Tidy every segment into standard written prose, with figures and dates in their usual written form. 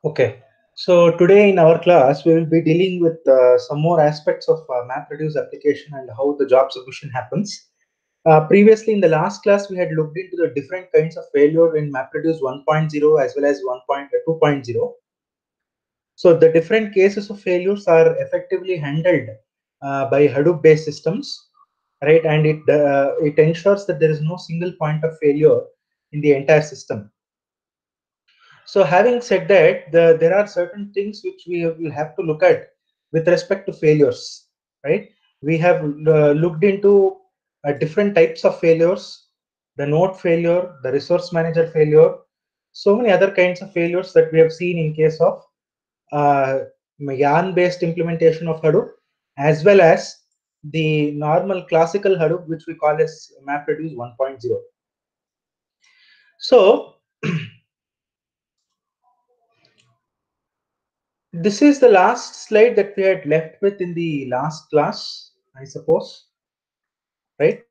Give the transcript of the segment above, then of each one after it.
Okay, so today in our class we will be dealing with some more aspects of MapReduce application and how the job submission happens. Previously in the last class we had looked into the different kinds of failure in MapReduce 1.0 as well as 1.2.0. So the different cases of failures are effectively handled by Hadoop based systems, right? And it ensures that there is no single point of failure in the entire system. So having said that, there are certain things which we will have to look at with respect to failures, right? We have looked into different types of failures, the node failure, the resource manager failure, so many other kinds of failures that we have seen in case of uh, yarn-based implementation of Hadoop, as well as the normal classical Hadoop, which we call as MapReduce 1.0. So this is the last slide that we had left with in the last class, I suppose, right?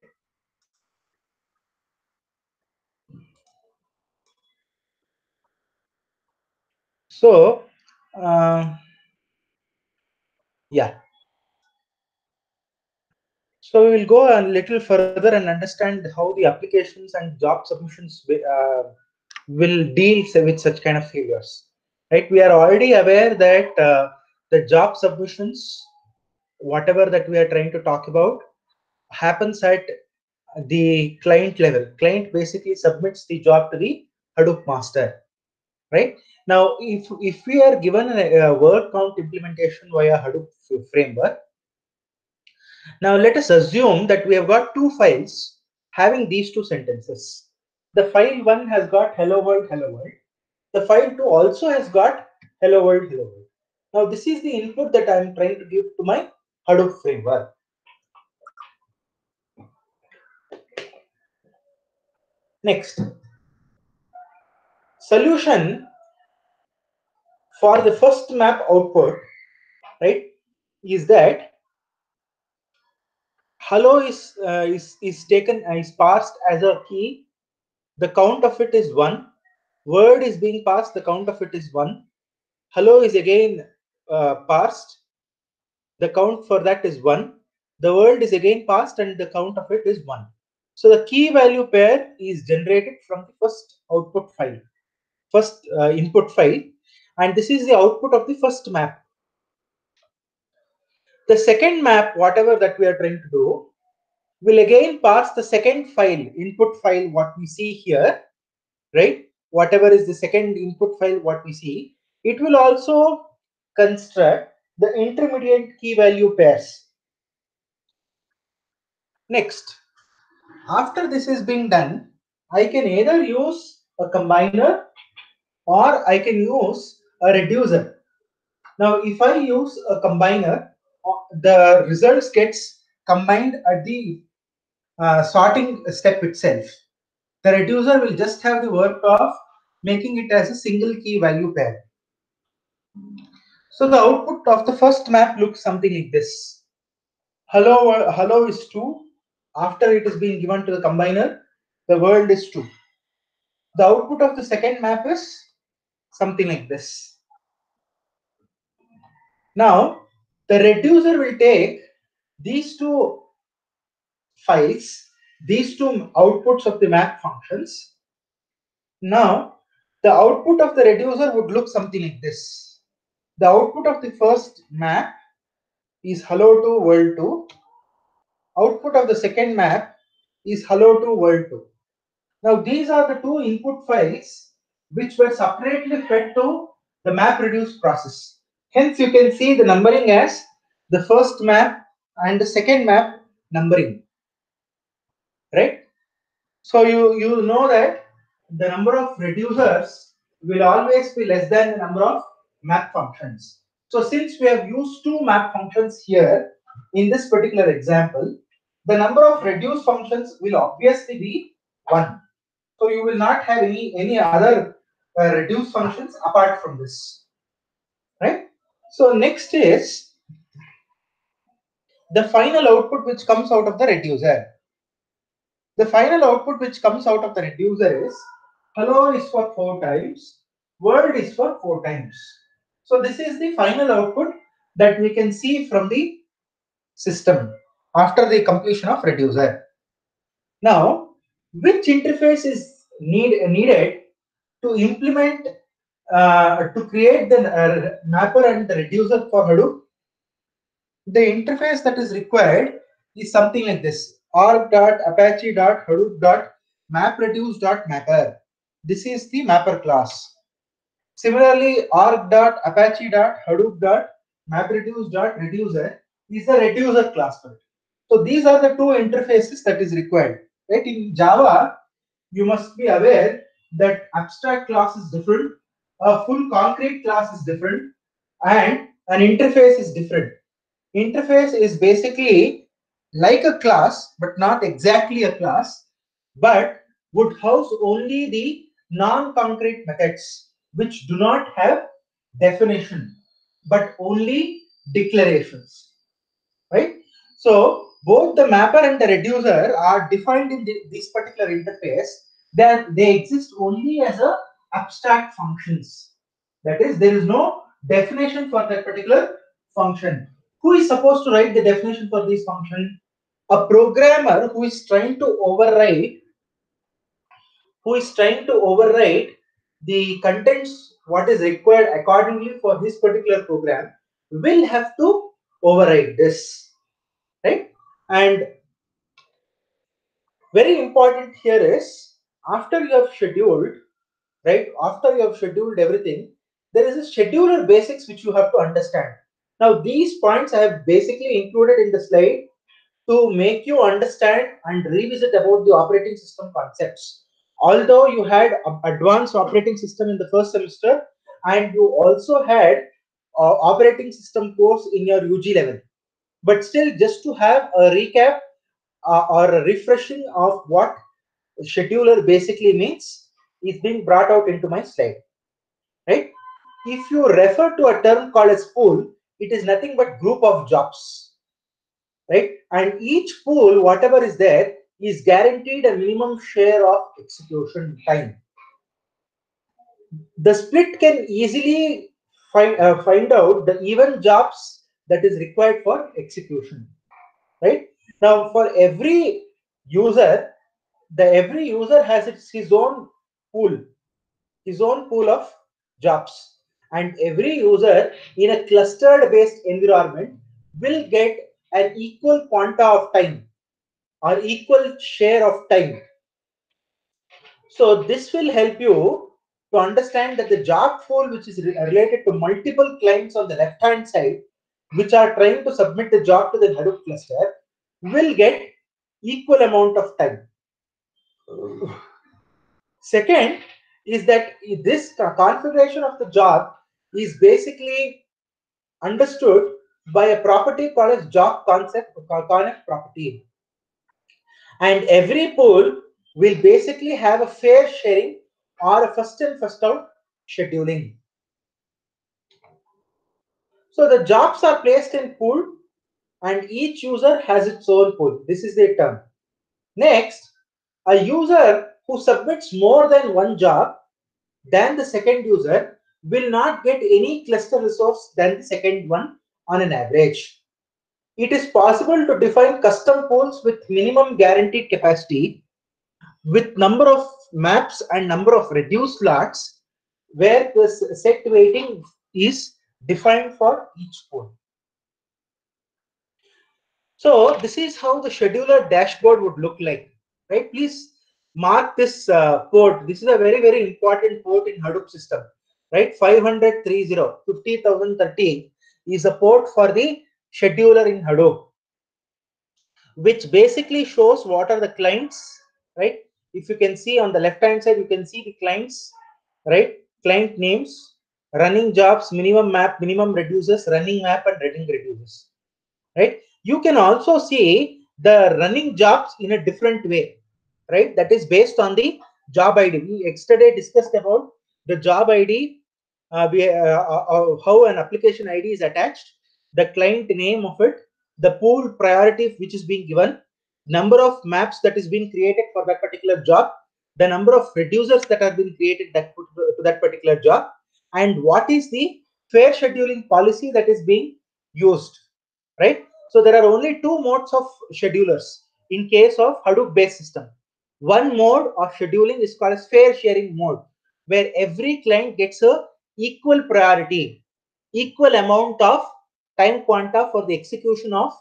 So, yeah. So we will go a little further and understand how the applications and job submissions will deal with such kind of failures, right? We are already aware that the job submissions, whatever that we are trying to talk about, happens at the client level. Client basically submits the job to the Hadoop master, right? Now, if we are given a word count implementation via Hadoop framework, now let us assume that we have got two files having these two sentences. The file one has got hello world, hello world. The file two also has got hello world, hello world. Now this is the input that I am trying to give to my Hadoop framework. Next, solution for the first map output, right, is that hello is taken is parsed as a key. The count of it is 1. Word is being passed. The count of it is 1. Hello is again parsed. The count for that is 1. The word is again passed and the count of it is 1. So the key value pair is generated from the first output file, first input file, and this is the output of the first map. The second map, whatever that we are trying to do, will again parse the second file, input file, what we see here, right? Whatever is the second input file, what we see, it will also construct the intermediate key value pairs. Next, after this is being done, I can either use a combiner or I can use a reducer. Now, if I use a combiner, the results gets combined at the sorting step itself. The reducer will just have the work of making it as a single key value pair. So the output of the first map looks something like this. Hello is 2. After it is being given to the combiner, the world is 2. The output of the second map is something like this. Now, the reducer will take these two files, these two outputs of the map functions. Now, the output of the reducer would look something like this. The output of the first map is hello to world 2. Output of the second map is hello to world 2. Now these are the two input files which were separately fed to the map reduce process. Hence you can see the numbering as the first map and the second map numbering, right? So you know that the number of reducers will always be less than the number of map functions. So since we have used two map functions here in this particular example, the number of reduce functions will obviously be 1. So you will not have any other reduce functions apart from this, right? So next is the final output which comes out of the reducer. The final output which comes out of the reducer is hello is for 4 times, World is for 4 times. So this is the final output that we can see from the system after the completion of reducer. Now, which interface is needed to implement to create the mapper and the reducer for Hadoop? The interface that is required is something like this: org.apache.hadoop.mapreduce.mapper. This is the mapper class. Similarly, org.apache.hadoop.mapreduce.reducer is the reducer class for it. So these are the two interfaces that is required. Right? In Java, you must be aware that abstract class is different, a full concrete class is different, and an interface is different. Interface is basically like a class, but not exactly a class, but would house only the non-concrete methods which do not have definition, but only declarations, right? So both the mapper and the reducer are defined in this particular interface. They exist only as a abstract functions. That is, there is no definition for that particular function. Who is supposed to write the definition for this function? A programmer who is trying to override the contents what is required accordingly for this particular program will have to override this, right? And very important here is, after you have scheduled, right, after you have scheduled everything, there is a scheduler basics which you have to understand. Now these points I have basically included in the slide to make you understand and revisit about the operating system concepts. Although you had advanced operating system in the first semester, and you also had operating system course in your UG level, but still, just to have a recap or a refreshing of what scheduler basically means is being brought out into my slide, right? If you refer to a term called as pool, it is nothing but group of jobs, right? And each pool, whatever is there, is guaranteed a minimum share of execution time. The split can easily find out the even jobs that is required for execution, right? Now, for every user, every user has his own pool of jobs, and every user in a clustered based environment will get an equal quanta of time or equal share of time. So this will help you to understand that the job pool, which is related to multiple clients on the left hand side, which are trying to submit the job to the Hadoop cluster, will get equal amount of time. Second is that this configuration of the job is basically understood by a property called as job concept connect property, and every pool will basically have a fair sharing or a first in first out scheduling. So the jobs are placed in pool and each user has its own pool. This is the term. Next, a user who submits more than one job than the second user will not get any cluster resource than the second one on an average. It is possible to define custom pools with minimum guaranteed capacity, with number of maps and number of reduced slots, where the set weighting is defined for each pool. So this is how the scheduler dashboard would look like, right? Please mark this port. This is a very, very important port in Hadoop system, right? 50030, 50,030 is a port for the scheduler in Hadoop, which basically shows what are the clients, right? If you can see on the left hand side, you can see the clients, right? Client names, running jobs, minimum map, minimum reduces, running map, and running reduces, right? You can also see the running jobs in a different way, right? That is based on the job ID. We yesterday discussed about the job ID, how an application ID is attached, the client name of it, the pool priority which is being given, number of maps that is being created for that particular job, the number of reducers that have been created to that particular job, and what is the fair scheduling policy that is being used, right? So there are only two modes of schedulers in case of Hadoop based system. One mode of scheduling is called as fair sharing mode, where every client gets a equal priority, equal amount of time quanta for the execution of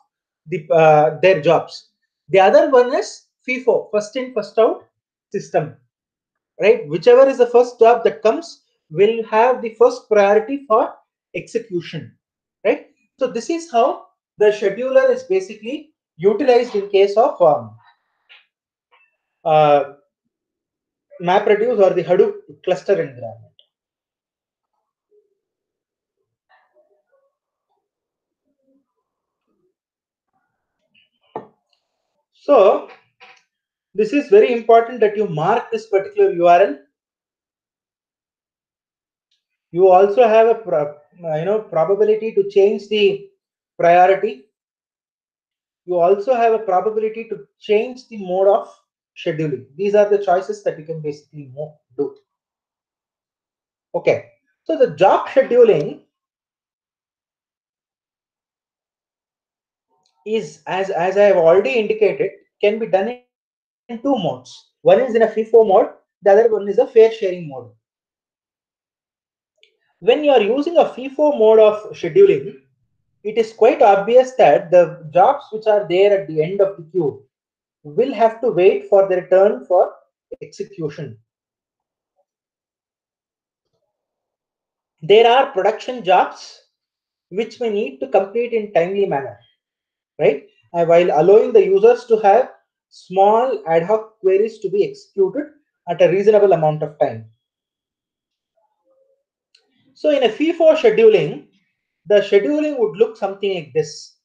their jobs. The other one is FIFO, first in first out system, right? Whichever is the first job that comes will have the first priority for execution, right? So this is how the scheduler is basically utilized in case of uh, MapReduce or the Hadoop cluster environment. So this is very important that you mark this particular URL. You also have a probability to change the priority. You also have a probability to change the mode of scheduling. These are the choices that you can basically do. Okay, so the job scheduling is, as I have already indicated, can be done in two modes. One is in a FIFO mode, the other one is a fair sharing mode. When you are using a FIFO mode of scheduling, it is quite obvious that the jobs which are there at the end of the queue will have to wait for their turn for execution. There are production jobs which may need to complete in timely manner, right? While allowing the users to have small ad hoc queries to be executed at a reasonable amount of time. So in a FIFO scheduling, the scheduling would look something like this.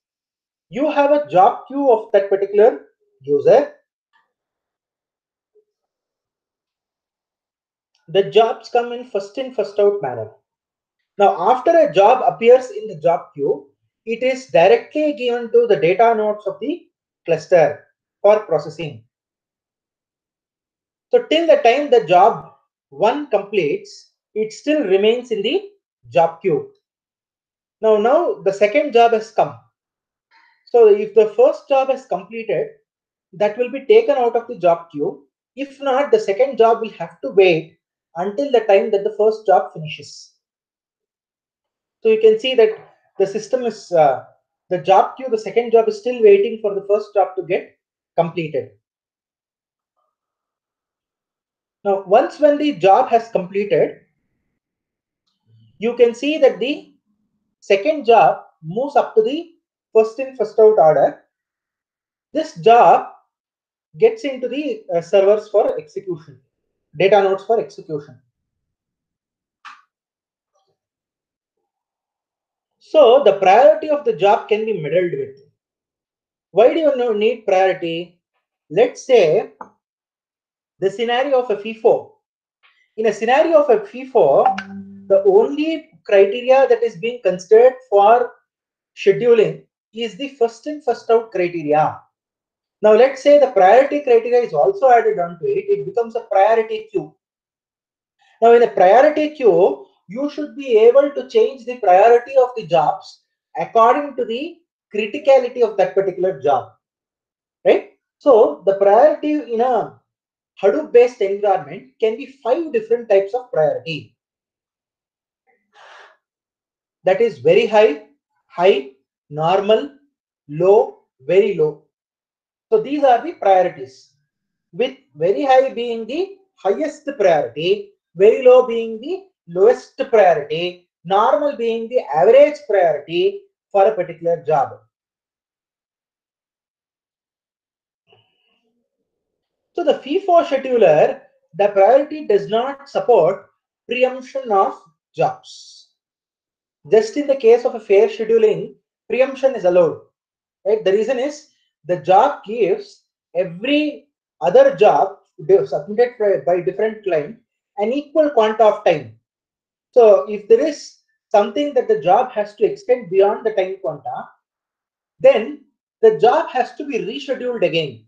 You have a job queue of that particular user. The jobs come in, first out manner. Now, after a job appears in the job queue, it is directly given to the data nodes of the cluster for processing. So till the time the job 1 completes, it still remains in the job queue. Now the second job has come. So if the first job is completed, that will be taken out of the job queue. If not, the second job will have to wait until the time that the first job finishes. So you can see that the system is, the job queue, the second job is still waiting for the first job to get completed. Now, once when the job has completed, you can see that the second job moves up to the first in, first out order. This job gets into the servers for execution, data nodes for execution. So the priority of the job can be meddled with. Why do you need priority? Let's say the scenario of a FIFO. In a scenario of a FIFO, the only criteria that is being considered for scheduling is the first in, first out criteria. Now let's say the priority criteria is also added onto it, it becomes a priority queue. Now in a priority queue, you should be able to change the priority of the jobs according to the criticality of that particular job, right? So the priority in a Hadoop based environment can be 5 different types of priority. That is very high, high, normal, low, very low. So these are the priorities, with very high being the highest priority, very low being the lowest priority, normal being the average priority for a particular job. So the FIFO scheduler, the priority does not support preemption of jobs. Just in the case of a fair scheduling, preemption is allowed. Right? The reason is the job gives every other job submitted by different client an equal quanta of time. So if there is something that the job has to extend beyond the time quanta, then the job has to be rescheduled again,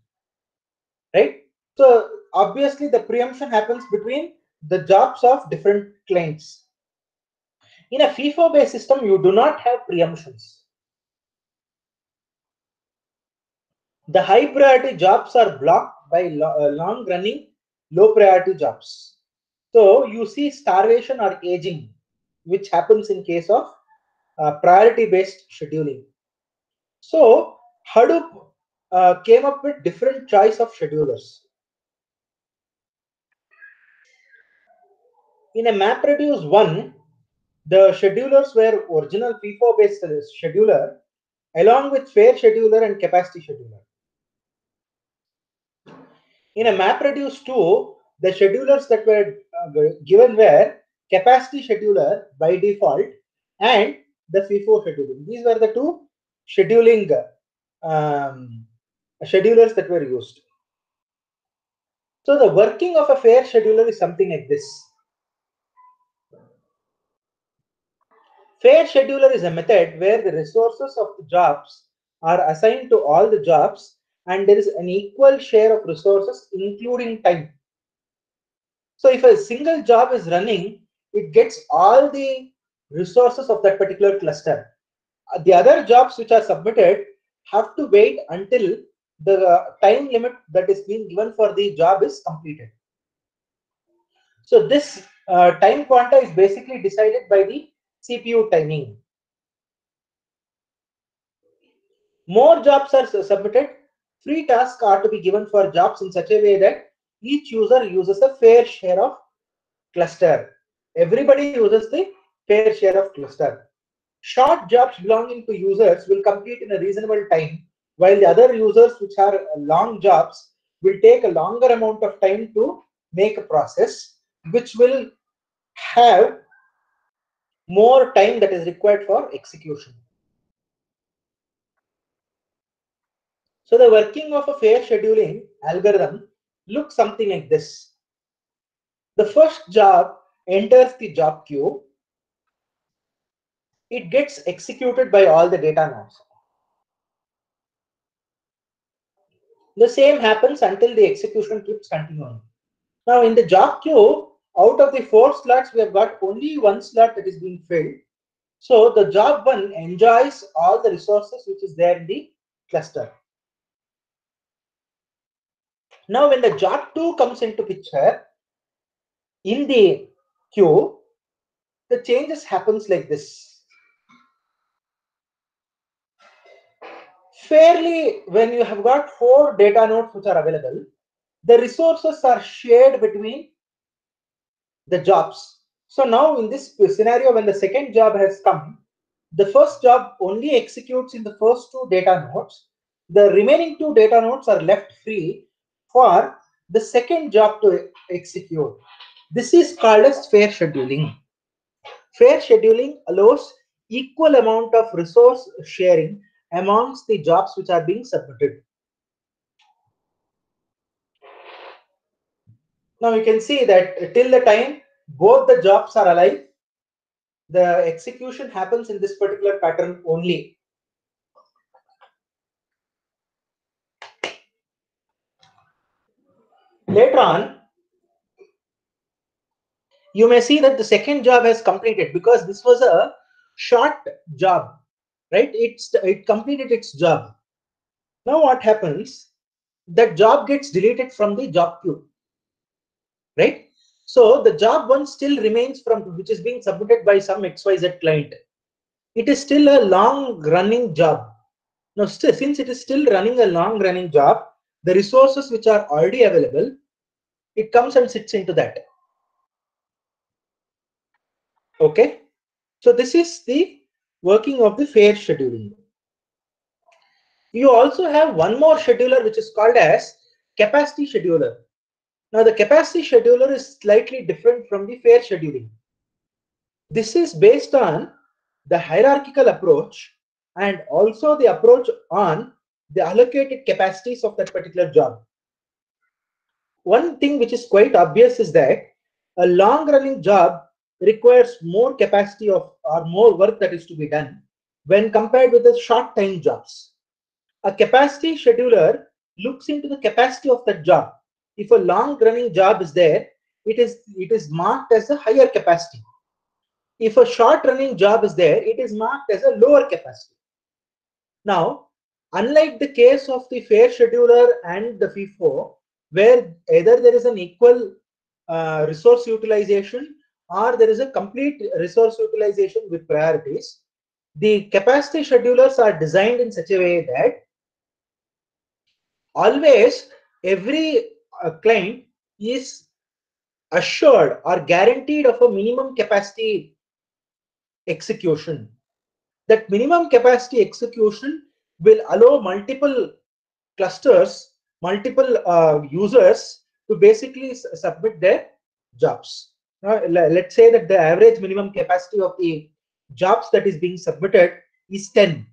right? So obviously the preemption happens between the jobs of different clients. In a FIFO-based system, you do not have preemptions. The high priority jobs are blocked by long running low priority jobs. So you see starvation or aging, which happens in case of priority based scheduling. So Hadoop came up with different choice of schedulers. In a MapReduce 1, the schedulers were original FIFO based scheduler along with fair scheduler and capacity scheduler. In a MapReduce 2, the schedulers that were given were capacity scheduler by default and the FIFO scheduling. These were the two scheduling schedulers that were used. So the working of a fair scheduler is something like this. Fair scheduler is a method where the resources of the jobs are assigned to all the jobs and there is an equal share of resources including time. So if a single job is running, it gets all the resources of that particular cluster. The other jobs which are submitted have to wait until the time limit that is being given for the job is completed. So this time quanta is basically decided by the CPU timing. More jobs are submitted. Free tasks are to be given for jobs in such a way that each user uses a fair share of cluster. Everybody uses the fair share of cluster. Short jobs belonging to users will complete in a reasonable time, while the other users, which are long jobs, will take a longer amount of time to make a process, which will have more time that is required for execution. So the working of a fair scheduling algorithm looks something like this. The first job enters the job queue. It gets executed by all the data nodes. The same happens until the execution keeps continuing. Now in the job queue, out of the 4 slots, we have got only 1 slot that is being filled. So the job 1 enjoys all the resources which is there in the cluster. Now when the job 2 comes into picture, in the queue, the changes happens like this. Fairly, when you have got 4 data nodes which are available, the resources are shared between the jobs. So now in this scenario, when the second job has come, the first job only executes in the first 2 data nodes. The remaining 2 data nodes are left free for the second job to execute. This is called as fair scheduling. Fair scheduling allows equal amount of resource sharing amongst the jobs which are being submitted. Now you can see that till the time both the jobs are alive, the execution happens in this particular pattern only. Later on, you may see that the second job has completed because this was a short job, right? It completed its job. Now what happens? That job gets deleted from the job queue, right? So the job 1 still remains from which is being submitted by some XYZ client. It is still a long running job. Now, since it is still running a long running job, the resources which are already available, it comes and sits into that. Okay. So this is the working of the fair scheduling. You also have one more scheduler which is called as capacity scheduler. Now the capacity scheduler is slightly different from the fair scheduling. This is based on the hierarchical approach and also the approach on the allocated capacities of that particular job. One thing which is quite obvious is that a long running job requires more capacity of or more work that is to be done when compared with the short time jobs. A capacity scheduler looks into the capacity of that job. If a long running job is there, it is marked as a higher capacity. If a short running job is there, it is marked as a lower capacity. Now, unlike the case of the fair scheduler and the FIFO, where either there is an equal resource utilization or there is a complete resource utilization with priorities, the capacity schedulers are designed in such a way that always every client is assured or guaranteed of a minimum capacity execution. That minimum capacity execution will allow multiple clusters, multiple users to basically submit their jobs. Let's say that the average minimum capacity of the jobs that is being submitted is 10.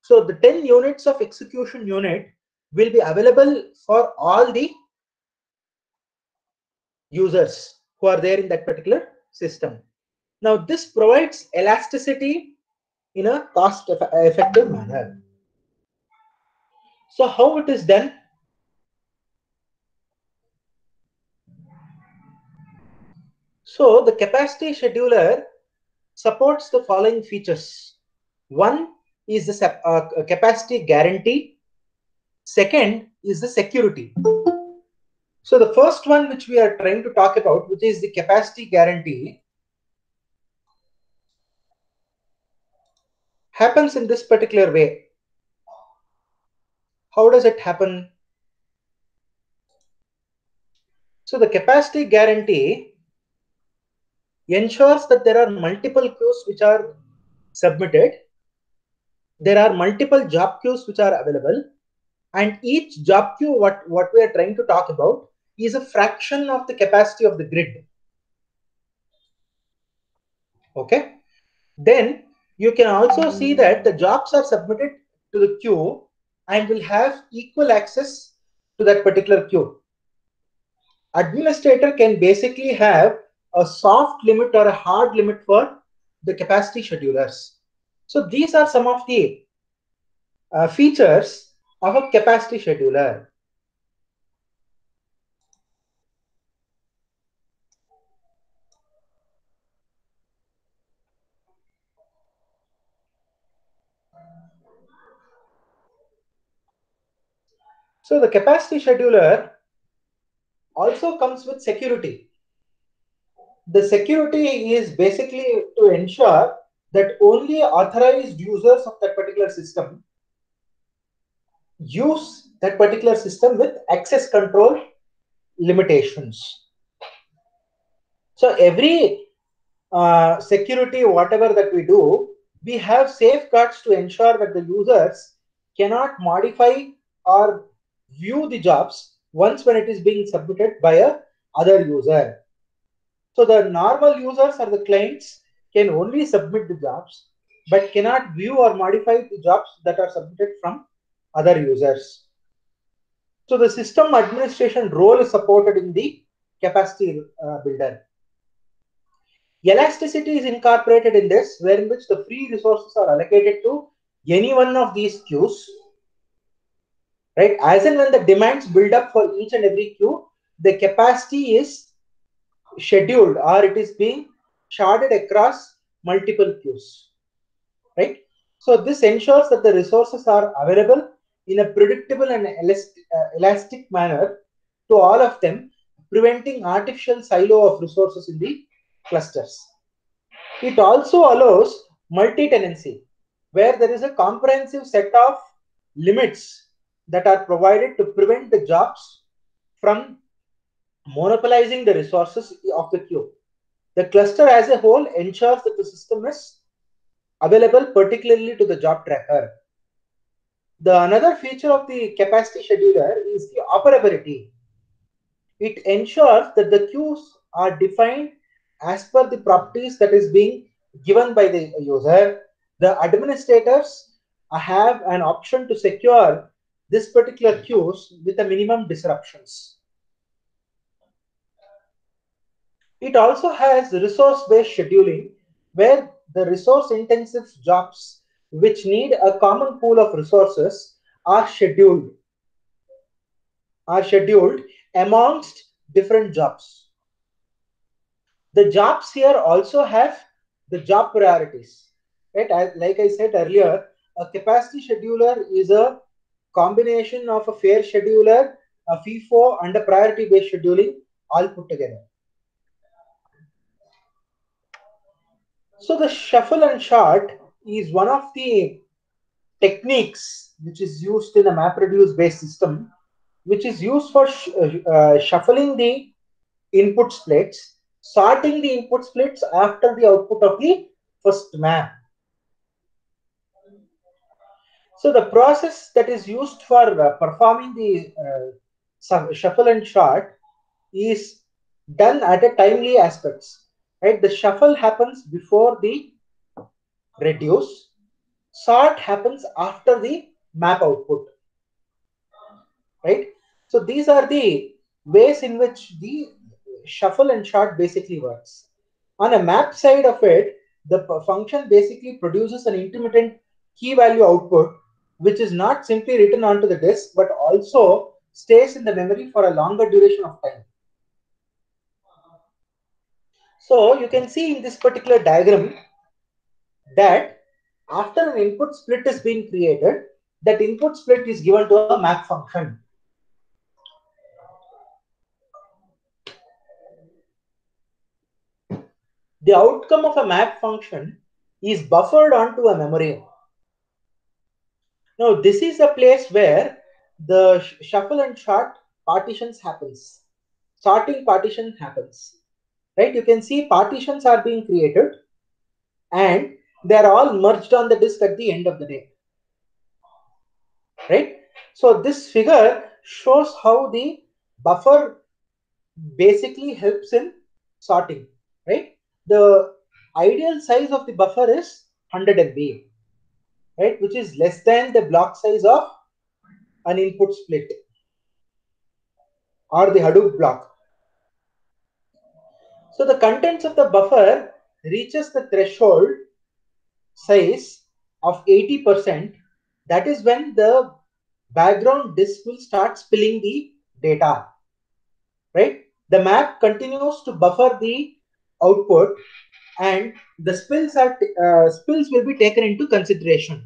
So the 10 units of execution unit will be available for all the users who are there in that particular system. Now this provides elasticity in a cost effective manner. So how it is done? So the capacity scheduler supports the following features. One is the capacity guarantee. Second is the security. So the first one which we are trying to talk about, which is the capacity guarantee, happens in this particular way. How does it happen? So the capacity guarantee ensures that there are multiple queues which are submitted. There are multiple job queues which are available, and each job queue, what we are trying to talk about, is a fraction of the capacity of the grid. Okay. Then you can also see that the jobs are submitted to the queue and will have equal access to that particular queue. Administrator can basically have a soft limit or a hard limit for the capacity schedulers. So these are some of the features of a capacity scheduler. So the capacity scheduler also comes with security. The security is basically to ensure that only authorized users of that particular system use that particular system with access control limitations. So every security, whatever that we do, we have safeguards to ensure that the users cannot modify or view the jobs once when it is being submitted by a other user. So the normal users or the clients can only submit the jobs, but cannot view or modify the jobs that are submitted from other users. So the system administration role is supported in the capacity builder. Elasticity is incorporated in this, wherein which the free resources are allocated to any one of these queues, right? As and when the demands build up for each and every queue, the capacity is scheduled or it is being sharded across multiple queues, right? So this ensures that the resources are available in a predictable and elastic manner to all of them, preventing artificial silo of resources in the clusters. It also allows multi-tenancy, where there is a comprehensive set of limits that are provided to prevent the jobs from monopolizing the resources of the queue. The cluster as a whole ensures that the system is available particularly to the job tracker. The another feature of the capacity scheduler is the operability. It ensures that the queues are defined as per the properties that is being given by the user. The administrators have an option to secure this particular queues with a minimum disruptions. It also has resource-based scheduling, where the resource-intensive jobs which need a common pool of resources are scheduled amongst different jobs. The jobs here also have the job priorities, right? Like I said earlier, a capacity scheduler is a combination of a fare scheduler, a FIFO, and a priority-based scheduling all put together. So the shuffle and sort is one of the techniques which is used in a MapReduce based system, which is used for shuffling the input splits, sorting the input splits after the output of the first map. So the process that is used for performing the shuffle and sort is done at a timely aspects. Right, the shuffle happens before the reduce. Sort happens after the map output. Right. So these are the ways in which the shuffle and sort basically works. On a map side of it, the function basically produces an intermittent key value output, which is not simply written onto the disk, but also stays in the memory for a longer duration of time. So you can see in this particular diagram that after an input split is being created, that input split is given to a map function. The outcome of a map function is buffered onto a memory. Now, this is a place where the shuffle and sort partitions happens. Sorting partition happens. Right? You can see partitions are being created and they're all merged on the disk at the end of the day. Right? So this figure shows how the buffer basically helps in sorting. Right? The ideal size of the buffer is 100 MB. Right, which is less than the block size of an input split or the Hadoop block. So the contents of the buffer reaches the threshold size of 80%. That is when the background disk will start spilling the data. Right, the map continues to buffer the output, and the spills will be taken into consideration.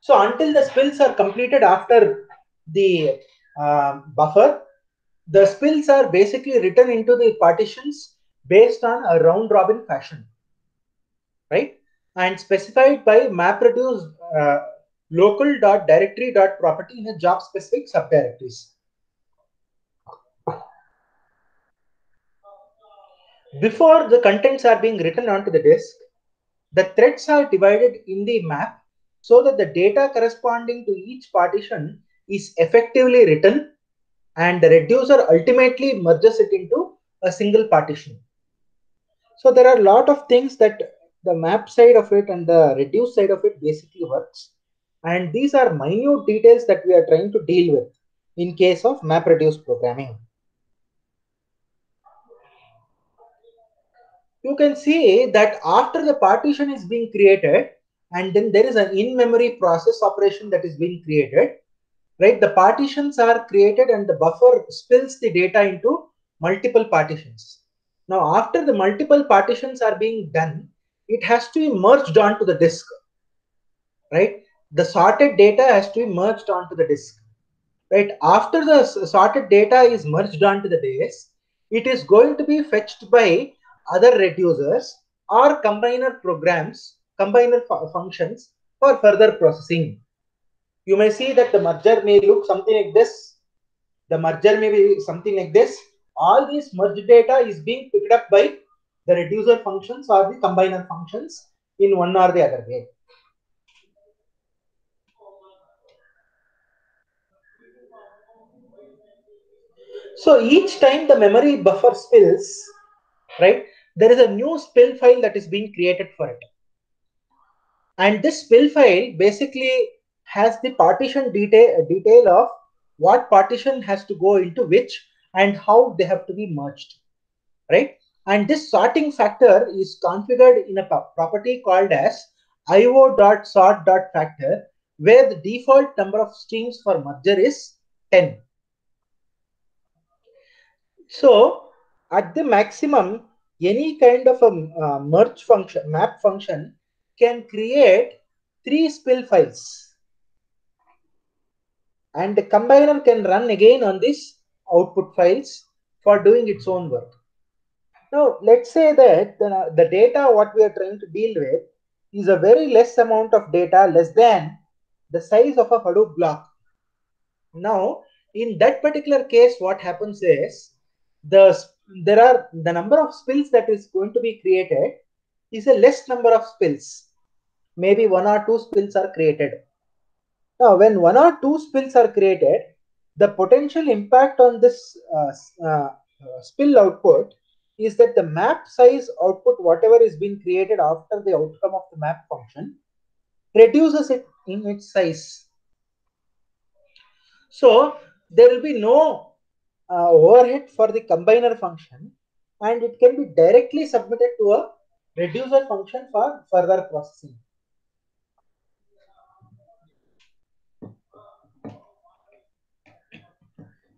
So until the spills are completed after the buffer, the spills are basically written into the partitions based on a round robin fashion, right? And specified by MapReduce local.directory.property in a job specific subdirectories. Before the contents are being written onto the disk, the threads are divided in the map so that the data corresponding to each partition is effectively written, and the reducer ultimately merges it into a single partition. So there are a lot of things that the map side of it and the reduce side of it basically works. And these are minute details that we are trying to deal with in case of MapReduce programming. You can see that after the partition is being created, and then there is an in-memory process operation that is being created, right? The partitions are created and the buffer spills the data into multiple partitions. Now, after the multiple partitions are being done, it has to be merged onto the disk, right? The sorted data has to be merged onto the disk, right? After the sorted data is merged onto the disk, it is going to be fetched by other reducers or combiner programs, combiner functions for further processing. You may see that the merger may look something like this. The merger may be something like this. All these merged data is being picked up by the reducer functions or the combiner functions in one or the other way. So each time the memory buffer spills, right, there is a new spill file that is being created for it. And this spill file basically has the partition detail of what partition has to go into which and how they have to be merged, right? And this sorting factor is configured in a property called as io.sort.factor, where the default number of streams for merger is 10. So At the maximum, any kind of a merge function, map function, can create 3 spill files, and the combiner can run again on these output files for doing its own work. Now, let's say that the data what we are trying to deal with is a very less amount of data, less than the size of a Hadoop block. Now, in that particular case, what happens is the number of spills that is going to be created is a less number of spills. Maybe 1 or 2 spills are created. Now, when 1 or 2 spills are created, the potential impact on this spill output is that the map size output, whatever is being created after the outcome of the map function, reduces it in its size. So there will be no overhead for the combiner function, and it can be directly submitted to a reducer function for further processing.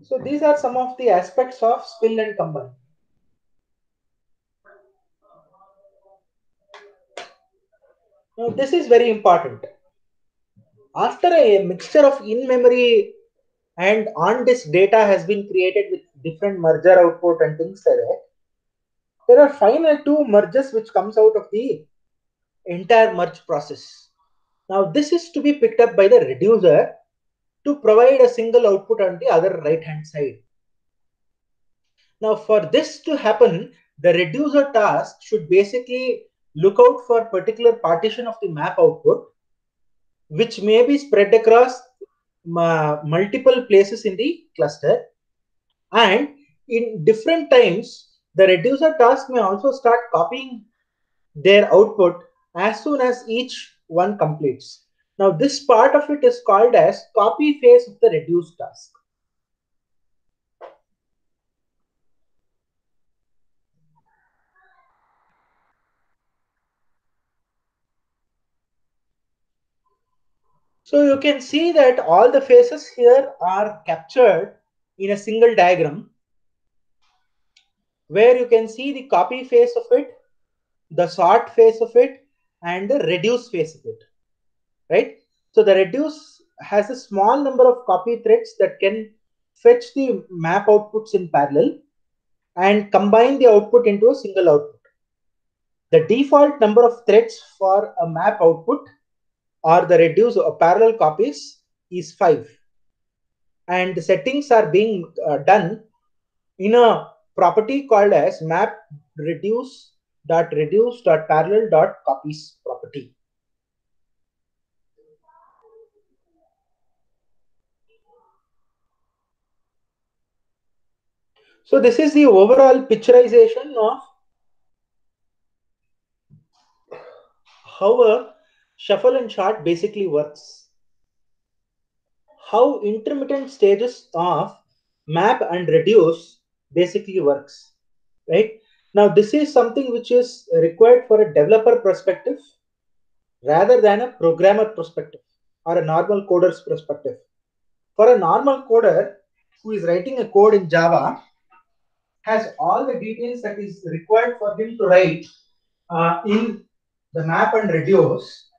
So these are some of the aspects of spill and combine. Now this is very important. After a mixture of in-memory and on-disk data has been created with different merger output and things like that, there are final 2 merges which comes out of the entire merge process. Now this is to be picked up by the reducer to provide a single output on the other right hand side. Now for this to happen, the reducer task should basically look out for particular partition of the map output, which may be spread across multiple places in the cluster, and in different times the reducer task may also start copying their output as soon as each one completes. Now this part of it is called as copy phase of the reduce task. So you can see that all the phases here are captured in a single diagram, where you can see the copy phase of it, the sort phase of it, and the reduce phase of it, right? So the reduce has a small number of copy threads that can fetch the map outputs in parallel and combine the output into a single output. The default number of threads for a map output or the reduce or parallel copies is 5. And the settings are being done in a property called as map reduce.parallel.copies property. So this is the overall picturization of how a shuffle and sort basically works. How intermittent stages of map and reduce basically works, right? Now this is something which is required for a developer perspective rather than a programmer perspective or a normal coder's perspective. For a normal coder who is writing a code in Java, has all the details that is required for him to write in the map and reduce,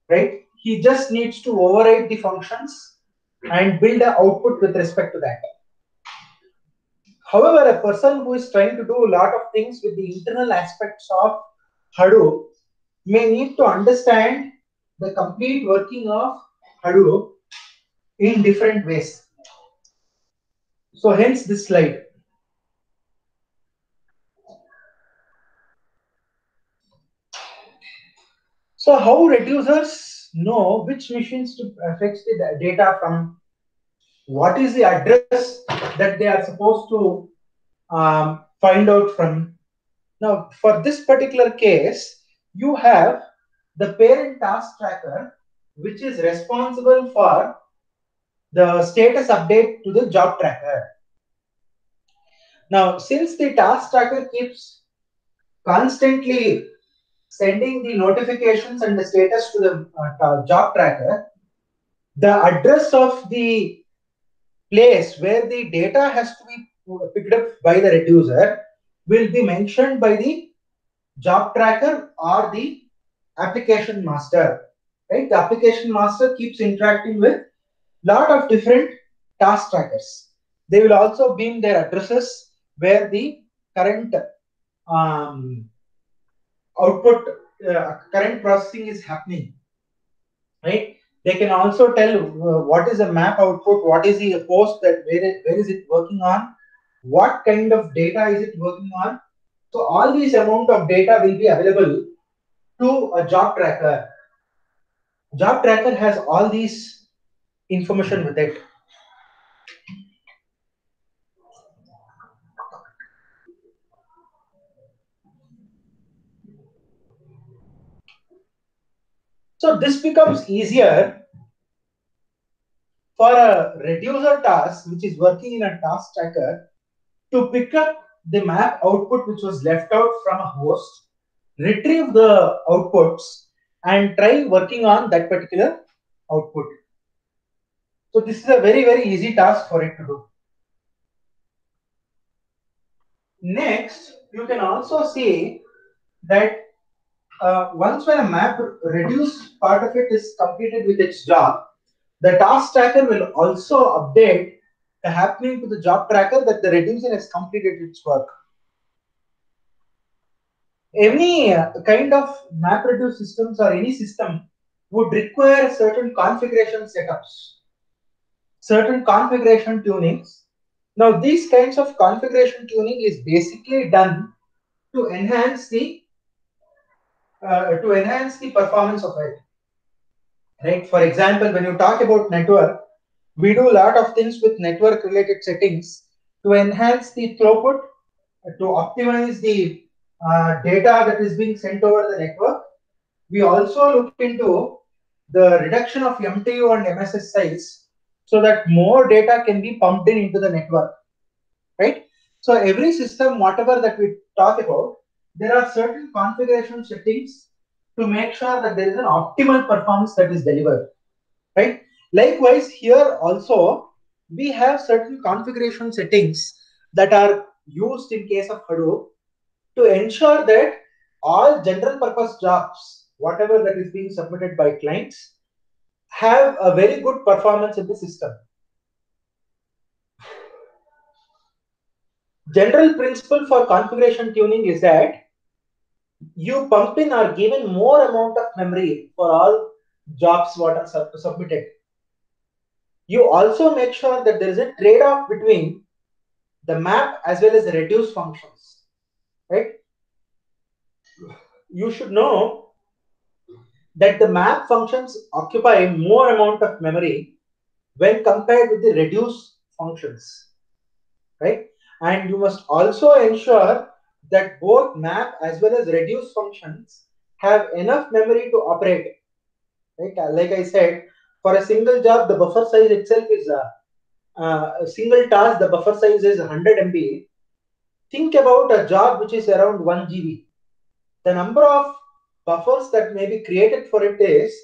right? He just needs to override the functions and build an output with respect to that. However, a person who is trying to do a lot of things with the internal aspects of Hadoop may need to understand the complete working of Hadoop in different ways. So hence this slide. So how reducers know which machines to fetch the data from? What is the address that they are supposed to find out from? Now, for this particular case, you have the parent task tracker, which is responsible for the status update to the job tracker. Now, since the task tracker keeps constantly sending the notifications and the status to the job tracker, the address of the place where the data has to be picked up by the reducer will be mentioned by the job tracker or the application master. Right? The application master keeps interacting with lot of different task trackers. They will also beam their addresses where the current output, current processing is happening. Right? They can also tell what is the map output, what is the host that where is it working on, what kind of data is it working on. So all these amount of data will be available to a job tracker. Job tracker has all these information with it. So this becomes easier for a reducer task which is working in a task tracker to pick up the map output which was left out from a host, retrieve the outputs, and try working on that particular output. So this is a very, very easy task for it to do. Next, you can also see that once when a map reduce part of it is completed with its job, the task tracker will also update the happening to the job tracker that the reducer has completed its work. Any kind of map reduce systems or any system would require certain configuration setups, certain configuration tunings. Now, these kinds of configuration tuning is basically done to enhance the performance of it. Right? For example, when you talk about network, we do a lot of things with network related settings to enhance the throughput, to optimize the data that is being sent over the network. We also look into the reduction of MTU and MSS size so that more data can be pumped into the network, right? So every system, whatever that we talk about, there are certain configuration settings to make sure that there is an optimal performance that is delivered, right? Likewise, here also we have certain configuration settings that are used in case of Hadoop to ensure that all general purpose jobs, whatever that is being submitted by clients, have a very good performance in the system. General principle for configuration tuning is that you pump in or given more amount of memory for all jobs what are submitted. You also make sure that there is a trade-off between the map as well as the reduce functions, right? You should know that the map functions occupy more amount of memory when compared with the reduce functions, right? And you must also ensure that both map as well as reduce functions have enough memory to operate, right? Like I said, for a single job, the buffer size itself is a single task, the buffer size is 100 MB. Think about a job which is around 1 GB. The number of buffers that may be created for it is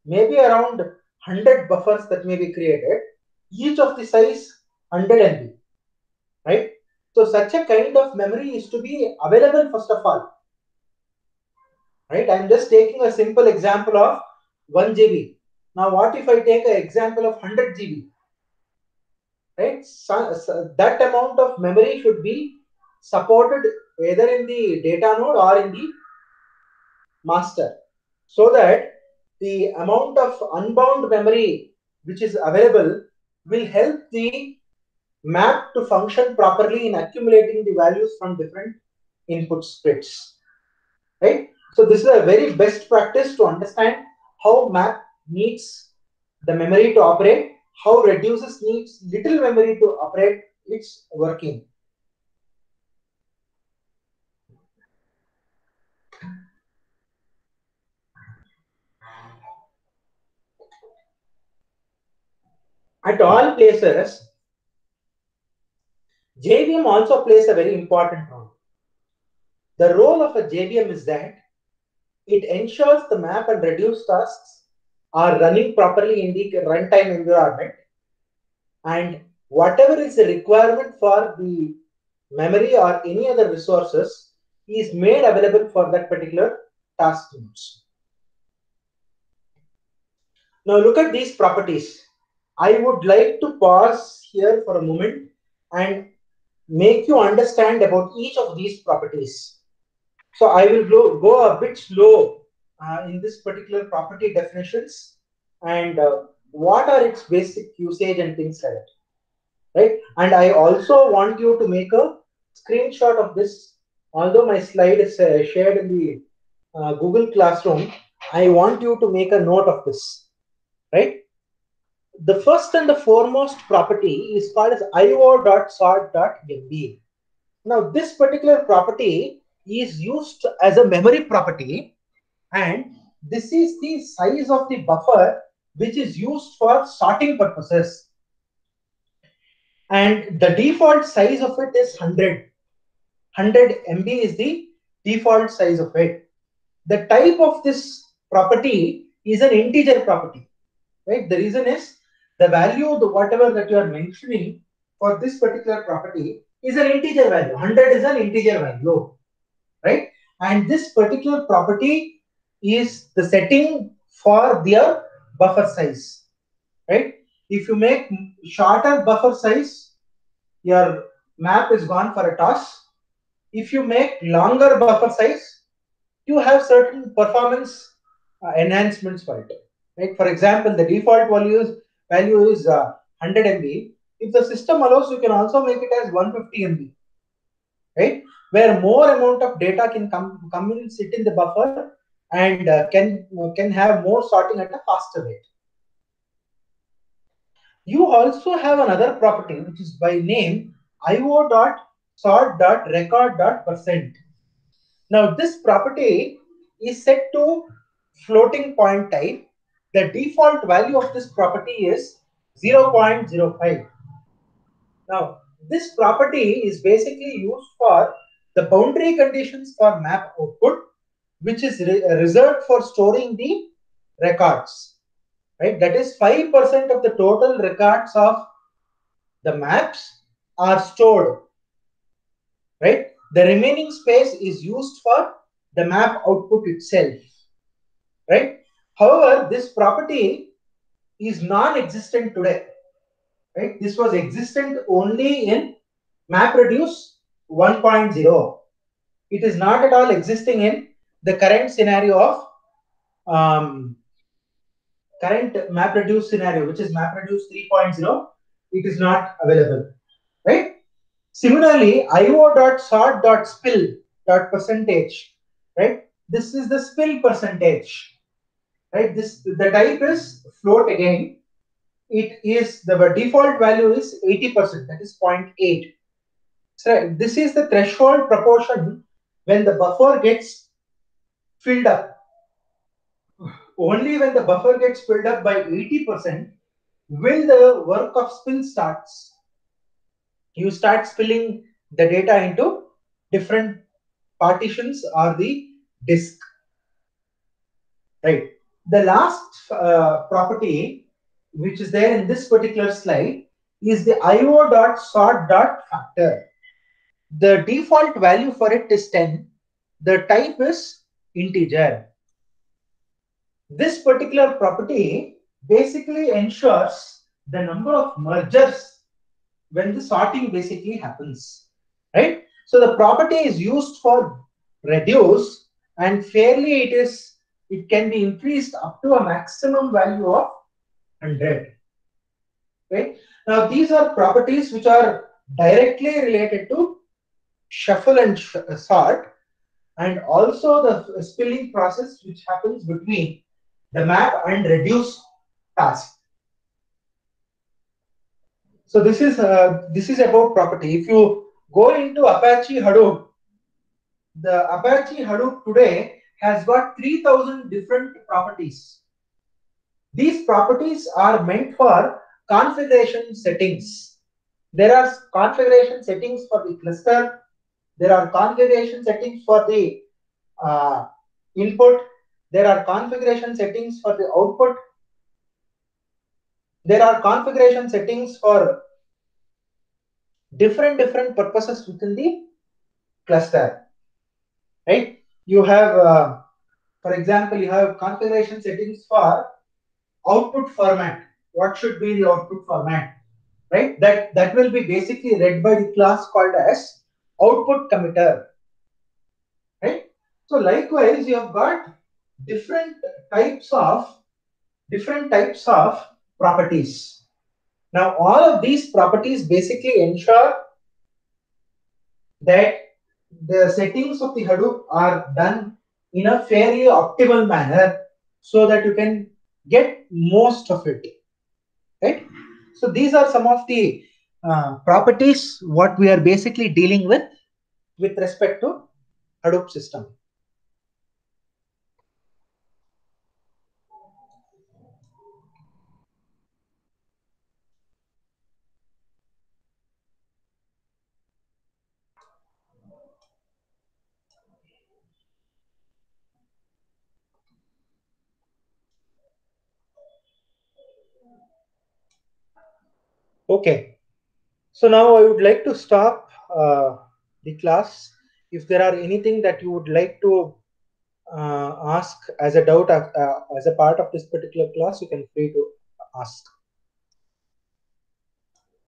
maybe around 100 buffers that may be created, each of the size 100 MB, right? So such a kind of memory is to be available first of all, right? I'm just taking a simple example of 1 GB. Now what if I take an example of 100 GB, right? So that amount of memory should be supported either in the data node or in the master, so that the amount of unbound memory which is available will help the map to function properly in accumulating the values from different input splits, right? So this is a very best practice to understand how map needs the memory to operate, how reduces needs little memory to operate its working. At all places, JVM also plays a very important role. The role of a JVM is that it ensures the map and reduce tasks are running properly in the runtime environment, and whatever is the requirement for the memory or any other resources is made available for that particular task nodes. Now look at these properties. I would like to pause here for a moment and make you understand about each of these properties. So I will go a bit slow in this particular property definitions and what are its basic usage and things like that, right? And I also want you to make a screenshot of this. Although my slide is shared in the Google Classroom, I want you to make a note of this, right? The first and the foremost property is called as io.sort.mb. Now, this particular property is used as a memory property, and this is the size of the buffer which is used for sorting purposes. And the default size of it is 100 MB is the default size of it. The type of this property is an integer property, right? The reason is the value, the whatever that you are mentioning for this particular property is an integer value. 100 is an integer value, right? And this particular property is the setting for their buffer size, right? If you make shorter buffer size, your map is gone for a toss. If you make longer buffer size, you have certain performance enhancements for it. Right? For example, the default value is 100 MB. If the system allows, you can also make it as 150 MB, right? Where more amount of data can come in, sit in the buffer, and can have more sorting at a faster rate. You also have another property which is by name io.sort.record.percent. Now this property is set to floating point type. The default value of this property is 0.05. Now this property is basically used for the boundary conditions for map output, which is reserved for storing the records. Right? That is 5% of the total records of the maps are stored. Right? The remaining space is used for the map output itself, right? However, this property is non-existent today, right? This was existent only in MapReduce 1.0. It is not at all existing in the current scenario of current MapReduce scenario, which is MapReduce 3.0. It is not available, right? Similarly, io.sort.spill.percentage, right? This is the spill percentage, right? This the type is float again. It is the default value is 80%, that is 0.8. So this is the threshold proportion when the buffer gets filled up. Only when the buffer gets filled up by 80% will the work of spill starts. You start spilling the data into different partitions or the disk, right? The last property which is there in this particular slide is the io.sort.factor. The default value for it is 10. The type is integer. This particular property basically ensures the number of mergers when the sorting basically happens, right? So the property is used for reduce, and fairly it can be increased up to a maximum value of 100. Right? Now these are properties which are directly related to shuffle and sort, and also the spilling process which happens between the map and reduce task. So this is about property. If you go into Apache Hadoop, the Apache Hadoop today has got 3,000 different properties. These properties are meant for configuration settings. There are configuration settings for the cluster. There are configuration settings for the input. There are configuration settings for the output. There are configuration settings for different purposes within the cluster, right? You have, for example, you have configuration settings for output format. What should be the output format, right? That will be basically read by the class called as output committer, right? So likewise, you have got different types of properties. Now, all of these properties basically ensure that the settings of the Hadoop are done in a fairly optimal manner so that you can get most of it, right? So these are some of the properties what we are basically dealing with respect to Hadoop system. Okay, so now I would like to stop the class. If there are anything that you would like to ask as a doubt as a part of this particular class, you can free to ask.